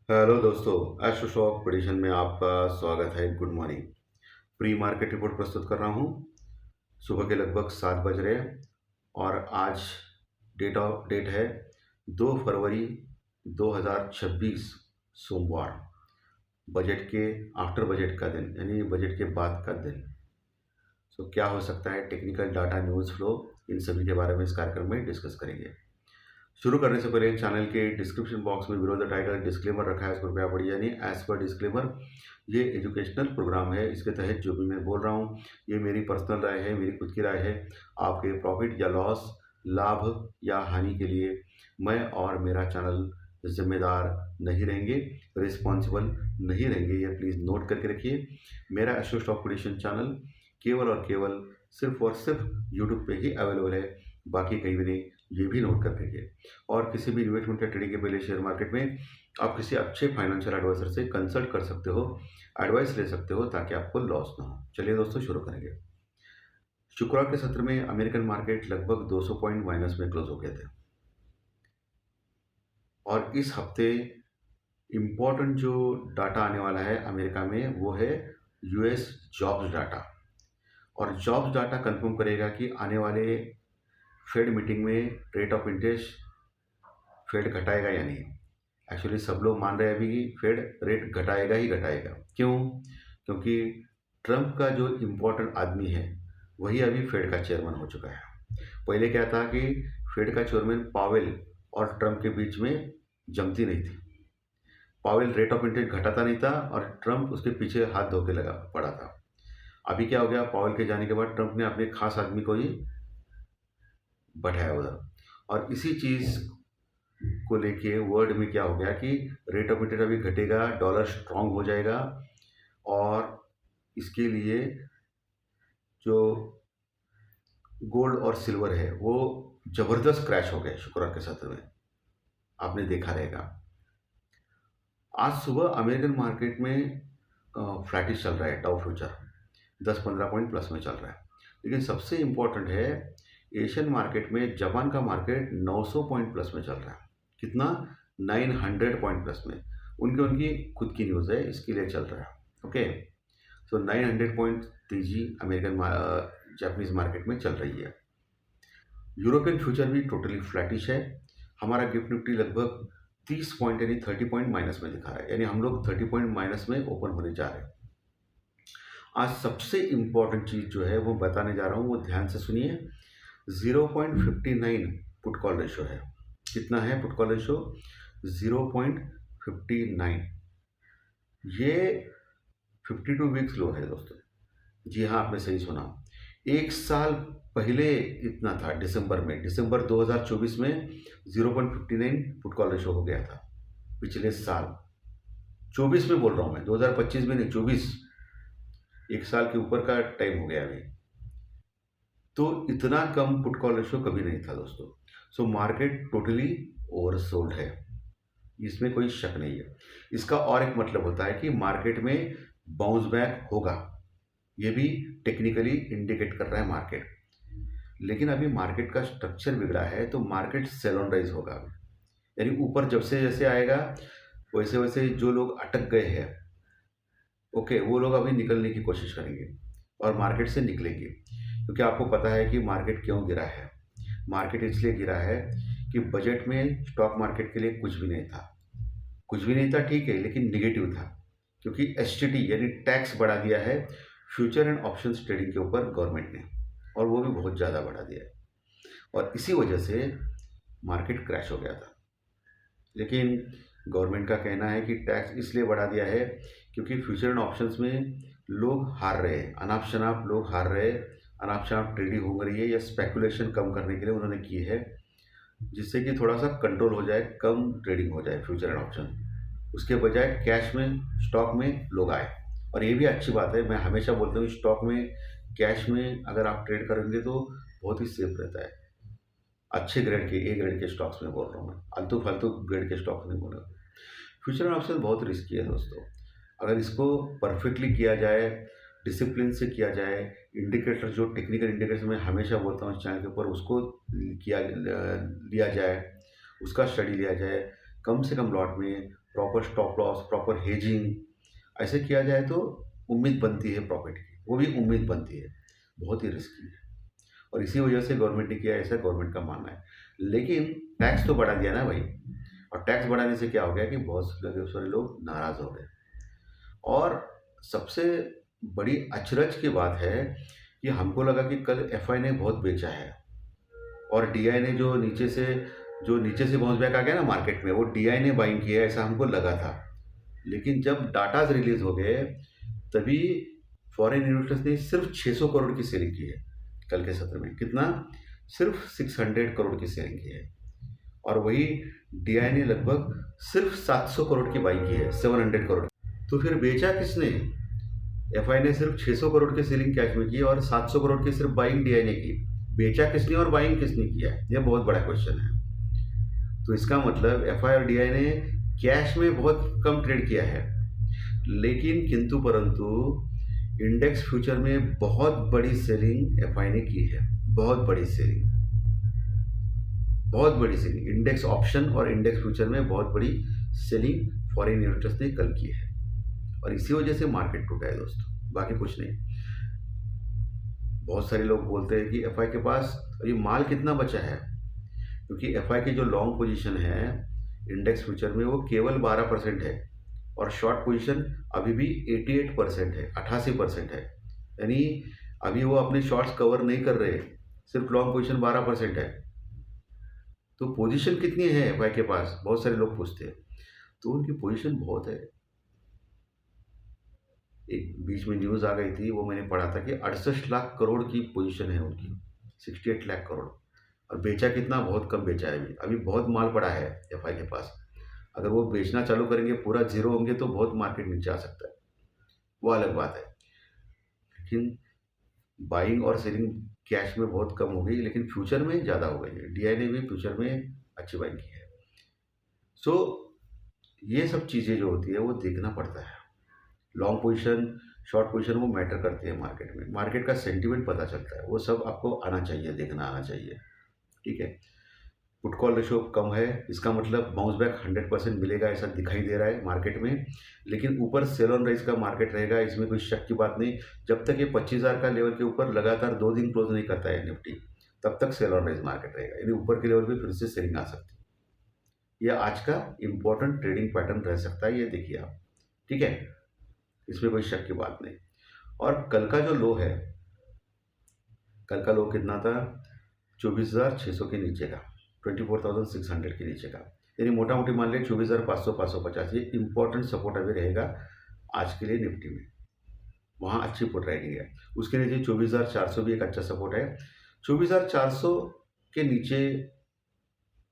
Hello दोस्तों, astro shock prediction में आपका स्वागत है। Good morning. Pre market report प्रस्तुत कर रहा हूँ। सुबह के लगभग 7 बज रहे हैं और आज डेट है 2 फरवरी 2026, सोमवार। बजट के आफ्टर बजट का दिन, यानी बजट के बाद का दिन। क्या हो सकता है, टेक्निकल डाटा, न्यूज़ फ्लो, इन सभी के बारे में इस कार्यक्रम में डिस्कस करेंगे। शुरू करने से पहले चैनल के डिस्क्रिप्शन बॉक्स में बिलो द टाइटल डिस्क्लेमर रखा है, उसको कृपया पढ़िए। यानी एज पर डिस्क्लेमर, ये एजुकेशनल प्रोग्राम है। इसके तहत जो भी मैं बोल रहा हूँ, ये मेरी पर्सनल राय है, मेरी खुद की राय है। आपके प्रॉफिट या लॉस, लाभ या हानि के लिए मैं और मेरा चैनल जिम्मेदार नहीं रहेंगे, रिस्पॉन्सिबल नहीं रहेंगे। ये प्लीज़ नोट करके रखिए। मेरा एस्ट्रो स्टॉक प्रेडिक्शन चैनल केवल और केवल सिर्फ और सिर्फ यूट्यूब पे ही अवेलेबल है, बाकी कहीं भी नहीं। ये भी नोट कर लीजिए। और किसी भी इन्वेस्टमेंट या ट्रेडिंग के पहले शेयर मार्केट में आप किसी अच्छे फाइनेंशियल एडवाइजर से कंसल्ट कर सकते हो, एडवाइस ले सकते हो, ताकि आपको लॉस ना हो। चलिए दोस्तों, शुरू करेंगे। शुक्रवार के सत्र में अमेरिकन मार्केट लगभग 200 पॉइंट माइनस में क्लोज हो गए थे। और इस हफ्ते इम्पोर्टेंट जो डाटा आने वाला है अमेरिका में, वो है यूएस जॉब्स डाटा। और जॉब्स डाटा कंफर्म करेगा कि आने वाले फेड मीटिंग में रेट ऑफ इंटरेस्ट फेड घटाएगा या नहीं। एक्चुअली सब लोग मान रहे हैं अभी कि फेड रेट घटाएगा ही घटाएगा। क्यों? क्योंकि ट्रंप का जो इम्पोर्टेंट आदमी है वही अभी फेड का चेयरमैन हो चुका है। पहले क्या था कि फेड का चेयरमैन पावेल और ट्रंप के बीच में जमती नहीं थी। पावेल रेट ऑफ इंटरेस्ट घटाता नहीं था और ट्रंप उसके पीछे हाथ धो के लगा पड़ा था। अभी क्या हो गया, पावेल के जाने के बाद ट्रंप ने अपने खास आदमी को ही बैठाया उधर। और इसी चीज़ को लेके वर्ल्ड में क्या हो गया कि रेट ऑफ इंटरेस्ट अभी घटेगा, डॉलर स्ट्रांग हो जाएगा। और इसके लिए जो गोल्ड और सिल्वर है वो ज़बरदस्त क्रैश हो गए शुक्रवार के सत्र में, आपने देखा रहेगा। आज सुबह अमेरिकन मार्केट में फ्लैटिश चल रहा है। डाउ फ्यूचर 10-15 पॉइंट प्लस में चल रहा है। लेकिन सबसे इम्पोर्टेंट है, एशियन मार्केट में जापान का मार्केट 900 पॉइंट प्लस में चल रहा है। कितना? 900 पॉइंट प्लस में। उनकी उनकी खुद की न्यूज़ है, इसके लिए चल रहा है। ओके, सो 900 पॉइंट तेजी अमेरिकन जापानीज मार्केट में चल रही है। यूरोपियन फ्यूचर भी टोटली फ्लैटिश है। हमारा गिफ्ट निफ्टी लगभग 30 पॉइंट यानी 30 पॉइंट माइनस में दिखा रहा है। यानी हम लोग 30 पॉइंट माइनस में ओपन होने जा रहे हैं। आज सबसे इम्पॉर्टेंट चीज़ जो है वो बताने जा रहा हूँ, वो ध्यान से सुनिए। 0.59 पुट कॉल रेशो है। कितना है पुट कॉल रेशो? 0.59। ये 52 वीक्स लो है दोस्तों। जी हाँ, आपने सही सुना। एक साल पहले इतना था, दिसंबर 2024 में 0.59 पुट कॉल रेशो हो गया था। पिछले साल 24 में बोल रहा हूँ मैं, 2025 में नहीं, 24। एक साल के ऊपर का टाइम हो गया अभी। तो इतना कम पुट कॉल रेशो कभी नहीं था दोस्तों। सो मार्केट टोटली ओवरसोल्ड है, इसमें कोई शक नहीं है। इसका और एक मतलब होता है कि मार्केट में बाउंस बैक होगा। ये भी टेक्निकली इंडिकेट कर रहा है मार्केट। लेकिन अभी मार्केट का स्ट्रक्चर बिगड़ा है, तो मार्केट सेल ऑन राइज होगा। यानी ऊपर जब से जैसे आएगा वैसे वैसे जो लोग अटक गए हैं, ओके, वो लोग अभी निकलने की कोशिश करेंगे और मार्केट से निकलेंगे। क्योंकि आपको पता है कि मार्केट क्यों गिरा है। मार्केट इसलिए गिरा है कि बजट में स्टॉक मार्केट के लिए कुछ भी नहीं था। कुछ भी नहीं था, ठीक है, लेकिन निगेटिव था। क्योंकि एसटीटी यानी टैक्स बढ़ा दिया है फ्यूचर एंड ऑप्शंस ट्रेडिंग के ऊपर गवर्नमेंट ने, और वो भी बहुत ज़्यादा बढ़ा दिया है। और इसी वजह से मार्केट क्रैश हो गया था। लेकिन गवर्नमेंट का कहना है कि टैक्स इसलिए बढ़ा दिया है क्योंकि फ्यूचर एंड ऑप्शंस में लोग हार रहे हैं, अनाप शनाप लोग हार रहे हैं, अनाप शनाप ट्रेडिंग हो रही है, या स्पेकुलेशन कम करने के लिए उन्होंने की है, जिससे कि थोड़ा सा कंट्रोल हो जाए, कम ट्रेडिंग हो जाए फ्यूचर एंड ऑप्शन। उसके बजाय कैश में, स्टॉक में लोग आए। और ये भी अच्छी बात है। मैं हमेशा बोलता हूँ स्टॉक में, कैश में अगर आप ट्रेड करेंगे तो बहुत ही सेफ रहता है। अच्छे ग्रेड के, ए ग्रेड के स्टॉक्स में बोल रहा हूँ मैं, आलतू फालतू ग्रेड के स्टॉक नहीं बोल रहा। फ्यूचर एंड ऑप्शन बहुत रिस्की है दोस्तों। अगर इसको परफेक्टली किया जाए, डिसिप्लिन से किया जाए, इंडिकेटर जो टेक्निकल इंडिकेटर मैं हमेशा बोलता हूँ इस चैनल के ऊपर, उसको किया लिया जाए, उसका स्टडी लिया जाए, कम से कम लॉट में proper stop loss, proper hedging ऐसे किया जाए तो उम्मीद बनती है प्रॉफिट की, वो भी उम्मीद बनती है। बहुत ही रिस्की है और इसी वजह से गवर्नमेंट ने किया, ऐसा गवर्नमेंट का मानना है। लेकिन टैक्स तो बढ़ा दिया ना भाई, और टैक्स बढ़ाने से क्या हो गया कि बहुत सारे लोग नाराज़ हो गए। और सबसे बड़ी अचरज की बात है कि हमको लगा कि कल एफआई ने बहुत बेचा है और डीआई ने जो नीचे से बाउंस बैक आ गया ना मार्केट में, वो डीआई ने बाइंग किया ऐसा हमको लगा था। लेकिन जब डाटाज रिलीज हो गए तभी फॉरेन इन्वेस्टर्स ने सिर्फ 600 करोड़ की सेलिंग की है कल के सत्र में। कितना? सिर्फ 600 करोड़ की सेलिंग की है। और वही डीआई ने लगभग सिर्फ 700 करोड़ की बाइंग की है, 700 करोड़। तो फिर बेचा किसने? एफआई ने सिर्फ 600 करोड़ की सेलिंग कैश में की और 700 करोड़ की सिर्फ बाइंग डीआई ने की। बेचा किसने और बाइंग किसने किया है, यह बहुत बड़ा क्वेश्चन है। तो इसका मतलब एफआई और डीआई ने कैश में बहुत कम ट्रेड किया है, लेकिन किंतु परंतु इंडेक्स फ्यूचर में बहुत बड़ी सेलिंग एफआई ने की है। बहुत बड़ी सेलिंग, बहुत बड़ी सेलिंग इंडेक्स ऑप्शन और इंडेक्स फ्यूचर में बहुत बड़ी सेलिंग फॉरेन इन्वेस्टर्स ने कल की है और इसी वजह से मार्केट टूटा है दोस्तों, बाकी कुछ नहीं। बहुत सारे लोग बोलते हैं कि एफआई के पास अभी माल कितना बचा है, क्योंकि एफआई की जो लॉन्ग पोजीशन है इंडेक्स फ्यूचर में वो केवल 12% है और शॉर्ट पोजीशन अभी भी 88% है, 88% है। यानी अभी वो अपने शॉर्ट्स कवर नहीं कर रहे, सिर्फ लॉन्ग पोजीशन 12% है। तो पोजीशन कितनी है एफआई के पास, बहुत सारे लोग पूछते हैं। तो उनकी पोजीशन बहुत है। एक बीच में न्यूज़ आ गई थी, वो मैंने पढ़ा था कि 68 लाख करोड़ की पोजीशन है उनकी, 68 लाख करोड़। और बेचा कितना? बहुत कम बेचा है। अभी बहुत माल पड़ा है एफआई के पास। अगर वो बेचना चालू करेंगे, पूरा जीरो होंगे, तो बहुत मार्केट नीचे आ सकता है, वो अलग बात है। लेकिन बाइंग और सेलिंग कैश में बहुत कम हो गई, लेकिन फ्यूचर में ज़्यादा हो गई है। डीआई ने भी फ्यूचर में अच्छी बाइंग की है। सो ये सब चीज़ें जो होती है वो देखना पड़ता है। लॉन्ग पोजीशन, शॉर्ट पोजीशन वो मैटर करती है मार्केट में। मार्केट का सेंटिमेंट पता चलता है, वो सब आपको आना चाहिए, देखना आना चाहिए। ठीक है, पुट कॉल रेशो कम है, इसका मतलब बाउंस बैक 100% मिलेगा ऐसा दिखाई दे रहा है मार्केट में। लेकिन ऊपर सेल ऑन राइज का मार्केट रहेगा, इसमें कोई शक की बात नहीं। जब तक ये 25,000 का लेवल के ऊपर लगातार 2 दिन क्लोज नहीं करता है निफ्टी, तब तक सेल ऑन राइज मार्केट रहेगा, यानी ऊपर के लेवल पे फिर से सेलिंग आ सकती है। यह आज का इंपॉर्टेंट ट्रेडिंग पैटर्न रह सकता है, ये देखिए आप। ठीक है, इसमें कोई शक की बात नहीं। और कल का जो लो है, कल का लो कितना था? 24,600 के नीचे का, 24,600 के नीचे का। यानी मोटा मोटी मान लिया 24,500, 550, ये इंपॉर्टेंट सपोर्ट अभी रहेगा आज के लिए निफ्टी में। वहाँ अच्छी पुट राइडिंग है। उसके नीचे 24,400 भी एक अच्छा सपोर्ट है। 24,400 के नीचे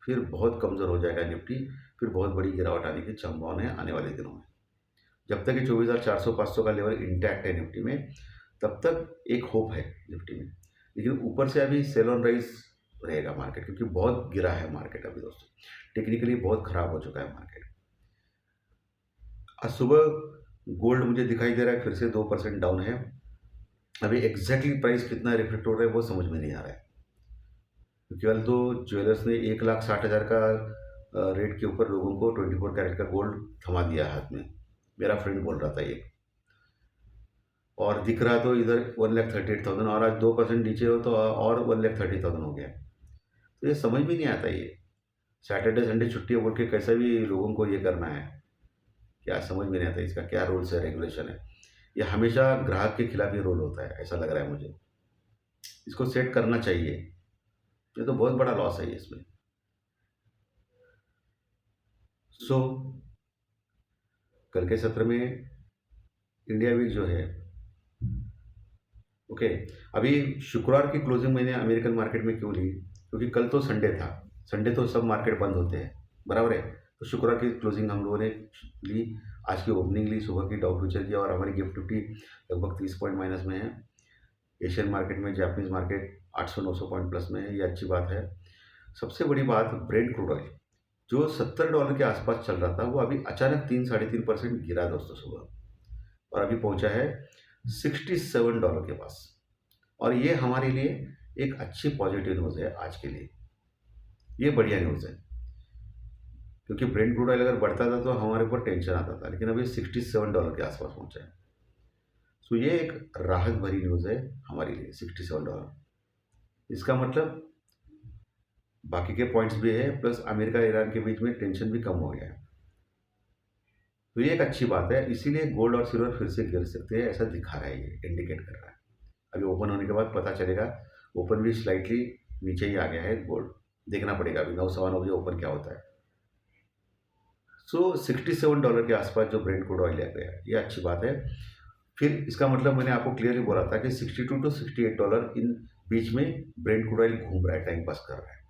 फिर बहुत कमज़ोर हो जाएगा निफ्टी, फिर बहुत बड़ी गिरावट आने की संभावना है आने वाले दिनों में। जब तक ये 24,400, 500 का लेवल इंटैक्ट है निफ्टी में, तब तक एक होप है निफ्टी में। लेकिन ऊपर से अभी सेल ऑन राइज रहेगा मार्केट, क्योंकि बहुत गिरा है मार्केट अभी दोस्तों, टेक्निकली बहुत खराब हो चुका है मार्केट। आज सुबह गोल्ड मुझे दिखाई दे रहा है फिर से 2% डाउन है। अभी एग्जैक्टली प्राइस कितना रिफ्लेक्ट हो रहा है वो समझ में नहीं आ रहा है। कल तो ज्वेलर्स ने 1,60,000 का रेट के ऊपर लोगों को 24 कैरेट का गोल्ड थमा दिया हाथ में, मेरा फ्रेंड बोल रहा था ये। और दिख रहा तो इधर 1,38,000, और आज 2% नीचे हो तो और 1,30,000 हो गया। तो ये समझ में नहीं आता, ये सैटरडे संडे छुट्टी है बोल के कैसा भी लोगों को ये करना है, क्या समझ में नहीं आता इसका क्या रूल्स है, रेगुलेशन है। ये हमेशा ग्राहक के खिलाफ ही रोल होता है, ऐसा लग रहा है मुझे। इसको सेट करना चाहिए, ये तो बहुत बड़ा लॉस है ये इसमें। सो कल के सत्र में इंडिया वीक जो है, ओके, अभी शुक्रवार की क्लोजिंग मैंने अमेरिकन मार्केट में क्यों ली? क्योंकि कल तो संडे था, संडे तो सब मार्केट बंद होते हैं, बराबर है। तो शुक्रवार की क्लोजिंग हम लोगों ने ली, आज की ओपनिंग ली सुबह की डाउ फ्यूचर की, और हमारी गिफ्ट निफ्टी लगभग 30 पॉइंट माइनस में है। एशियन मार्केट में जापानीज मार्केट 800-900 पॉइंट प्लस में है, ये अच्छी बात है। सबसे बड़ी बात, ब्रेंट क्रूड ऑयल जो $70 के आसपास चल रहा था, वो अभी अचानक 3-3.5% गिरा दोस्तों सुबह, और अभी पहुंचा है $67 के पास। और ये हमारे लिए एक अच्छी पॉजिटिव न्यूज़ है आज के लिए, ये बढ़िया न्यूज़ है। क्योंकि ब्रेंट क्रूड ऑयल अगर बढ़ता था तो हमारे ऊपर टेंशन आता था, लेकिन अभी $67 के आसपास पहुंचा है। सो ये एक राहत भरी न्यूज़ है हमारे लिए, $67। इसका मतलब बाकी के पॉइंट्स भी है, प्लस अमेरिका ईरान के बीच में टेंशन भी कम हो गया है, तो ये एक अच्छी बात है। इसीलिए गोल्ड और सिल्वर फिर से गिर सकते हैं, ऐसा दिखा रहा है, ये इंडिकेट कर रहा है। अभी ओपन होने के बाद पता चलेगा। ओपन भी स्लाइटली नीचे ही आ गया है गोल्ड, देखना पड़ेगा अभी 9 सवा 9 बजे ओपन क्या होता है। सो $67 के आसपास जो ब्रेंट क्रूड ऑयल आ गया, ये अच्छी बात है। फिर इसका मतलब मैंने आपको क्लियरली बोला था कि $62 to $68 इन बीच में ब्रेंट क्रूड ऑयल घूम रहा है, टाइम पास कर रहा है।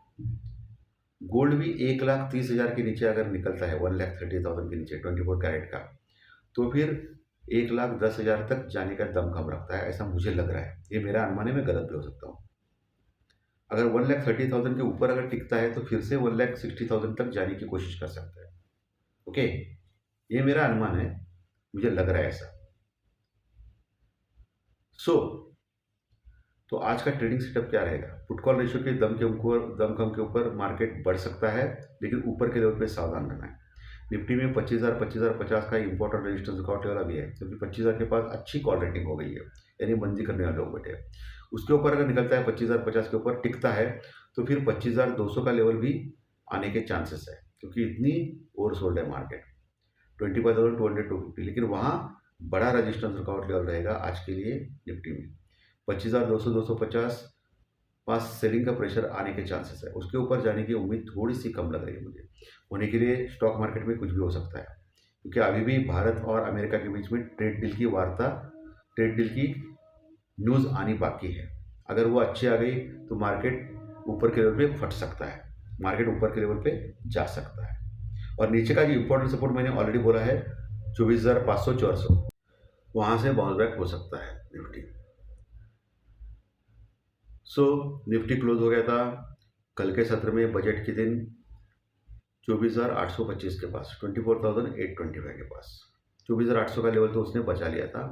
गोल्ड भी 1,30,000 के नीचे अगर निकलता है, 1,30,000 के नीचे 24 कैरेट का, तो फिर 1,10,000 तक जाने का दम कम रखता है, ऐसा मुझे लग रहा है। ये मेरा अनुमान है, मैं गलत भी हो सकता हूँ। अगर 1,30,000 के ऊपर अगर टिकता है तो फिर से 1,60,000 तक जाने की कोशिश कर सकता है। ओके, ये मेरा अनुमान है, मुझे लग रहा है ऐसा। तो आज का ट्रेडिंग सेटअप क्या रहेगा? पुट कॉल रेशियो के दम कम के ऊपर मार्केट बढ़ सकता है, लेकिन ऊपर के लेवल पे सावधान रहना है। निफ्टी में 25,000 25,050 का इंपॉर्टेंट रेजिस्टेंस सपोर्ट लेवल अभी है, क्योंकि 25,000 के पास अच्छी कॉल रेटिंग हो गई है, यानी मंदी करने वाले लोग बैठे हैं। उसके ऊपर अगर निकलता है 25,050 के ऊपर टिकता है, तो फिर 25,200 का लेवल भी आने के चांसेस है, क्योंकि इतनी ओवरसोल्ड है मार्केट। 25,200 250, लेकिन वहाँ बड़ा रजिस्टेंस सपोर्ट लेवल रहेगा आज के लिए निफ्टी में। 25,200 250 पास सेलिंग का प्रेशर आने के चांसेस है, उसके ऊपर जाने की उम्मीद थोड़ी सी कम लग रही है मुझे। होने के लिए स्टॉक मार्केट में कुछ भी हो सकता है, क्योंकि अभी भी भारत और अमेरिका के बीच में ट्रेड डील की न्यूज़ आनी बाकी है। अगर वो अच्छी आ गई तो मार्केट ऊपर के लेवल पे फट सकता है, मार्केट ऊपर के लेवल पे जा सकता है। और नीचे का जो इंपॉर्टेंट सपोर्ट मैंने ऑलरेडी बोला है 24,500 400, वहाँ से बाउंस बैक हो सकता है निफ्टी। निफ्टी क्लोज हो गया था कल के सत्र में बजट के दिन 24,825 के पास, 24,825 के पास। 24,800 का लेवल तो उसने बचा लिया था,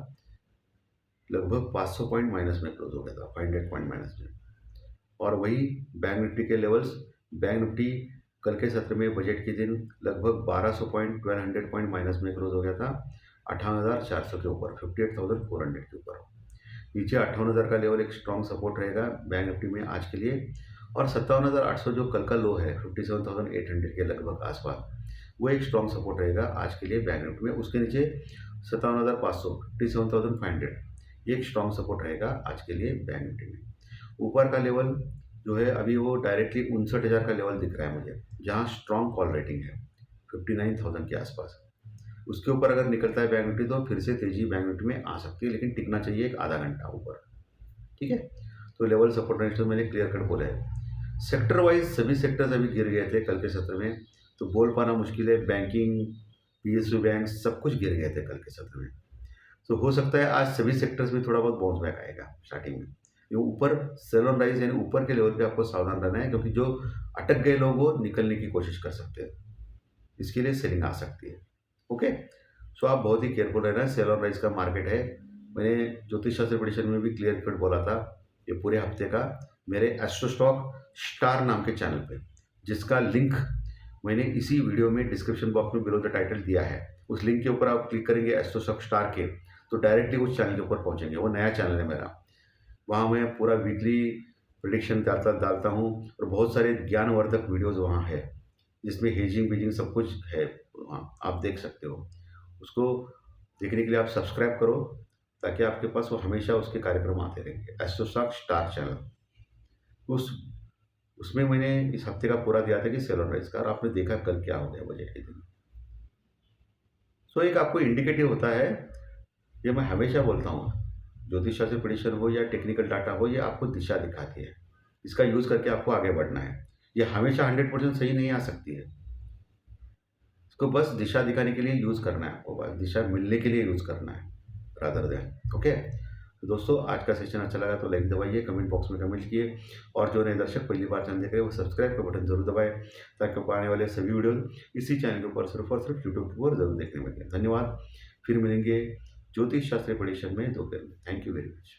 लगभग 500 पॉइंट माइनस में क्लोज हो गया था, 500 पॉइंट माइनस में। और वही बैंक निफ्टी के लेवल्स, बैंक निफ्टी कल के सत्र में बजट के दिन लगभग 1200 पॉइंट 1200 पॉइंट माइनस में क्लोज हो गया था, 58,400 के ऊपर, 58,400 के ऊपर। नीचे 58,000 का लेवल एक स्ट्रॉन्ग सपोर्ट रहेगा बैंक निफ्टी में आज के लिए, और 57,800 जो कल का लो है 57,800 के लगभग आसपास, वो एक स्ट्रॉन्ग सपोर्ट रहेगा आज के लिए बैंक निफ्टी में। उसके नीचे 57,500 57,500 ये एक स्ट्रॉन्ग सपोर्ट रहेगा आज के लिए बैंक निफ्टी में। ऊपर का लेवल जो है अभी वो डायरेक्टली 59,000 का लेवल दिख रहा है मुझे, जहाँ स्ट्रॉन्ग कॉल रेटिंग है 59,000 के आसपास। उसके ऊपर अगर निकलता है बैंक निफ्टी तो फिर से तेजी बैंक निफ्टी में आ सकती है, लेकिन टिकना चाहिए एक आधा घंटा ऊपर। ठीक है, तो लेवल सपोर्ट रेजिस्टेंस मैंने क्लियर कट बोला है। सेक्टर वाइज सभी सेक्टर्स अभी गिर गए थे कल के सत्र में, तो बोल पाना मुश्किल है। बैंकिंग, पीएसयू बैंक सब कुछ गिर गए थे कल के सत्र में। तो हो सकता है आज सभी सेक्टर्स में थोड़ा बहुत बाउंस बैक आएगा स्टार्टिंग में। ये ऊपर सेल ऑन राइज यानी ऊपर के लेवल पे आपको सावधान रहना है, क्योंकि जो अटक गए लोग वो निकलने की कोशिश कर सकते हैं, इसके लिए सेलिंग आ सकती है। ओके, सो आप बहुत ही केयरफुल रहना। सेल ऑन राइज का मार्केट है, मैंने ज्योतिष शास्त्र प्रेडिक्शन में भी क्लियर कट बोला था ये पूरे हफ्ते का मेरे एस्ट्रो स्टॉक स्टार नाम के चैनल पे, जिसका लिंक मैंने इसी वीडियो में डिस्क्रिप्शन बॉक्स में बिलो द टाइटल दिया है। उस लिंक के ऊपर आप क्लिक करेंगे एस्ट्रो स्टॉक स्टार के, तो डायरेक्टली उस चैनल के ऊपर पहुंचेंगे। वो नया चैनल है मेरा, वहाँ मैं पूरा वीकली प्रेडिक्शन डालता हूँ, और बहुत सारे ज्ञानवर्धक वीडियोज़ वहाँ है, जिसमें हेजिंग बीजिंग सब कुछ है, वहाँ आप देख सकते हो। उसको देखने के लिए आप सब्सक्राइब करो, ताकि आपके पास वो हमेशा उसके कार्यक्रम आते रहेंगे। एस्ट्रो स्टॉक स्टार चैनल, उसमें मैंने इस हफ्ते का पूरा दिया था कि सेल ऑन राइज का, और आपने देखा कल क्या हो गया बजट के दिन। सो एक आपको इंडिकेटिव होता है, ये मैं हमेशा बोलता हूँ, ज्योतिष शास्त्र प्रेडिक्शन हो या टेक्निकल डाटा हो, ये आपको दिशा दिखाती है। इसका यूज़ करके आपको आगे बढ़ना है। ये हमेशा 100% सही नहीं आ सकती है, इसको बस दिशा दिखाने के लिए यूज़ करना है, आपको बस दिशा मिलने के लिए यूज़ करना है रादर देन। ओके, तो दोस्तों आज का सेशन अच्छा लगा तो लाइक दबाइए, कमेंट बॉक्स में कमेंट किए, और जो नए दर्शक पहली बार चैनल देख रहे हैं वो सब्सक्राइब का बटन जरूर दबाएं, ताकि आपको आने वाले सभी वीडियो इसी चैनल के ऊपर सिर्फ और सिर्फ यूट्यूब के ऊपर जरूर देखने मिलेंगे। धन्यवाद, फिर मिलेंगे ज्योतिष शास्त्र प्रेडिक्शन में दोपहर में। Thank you very much.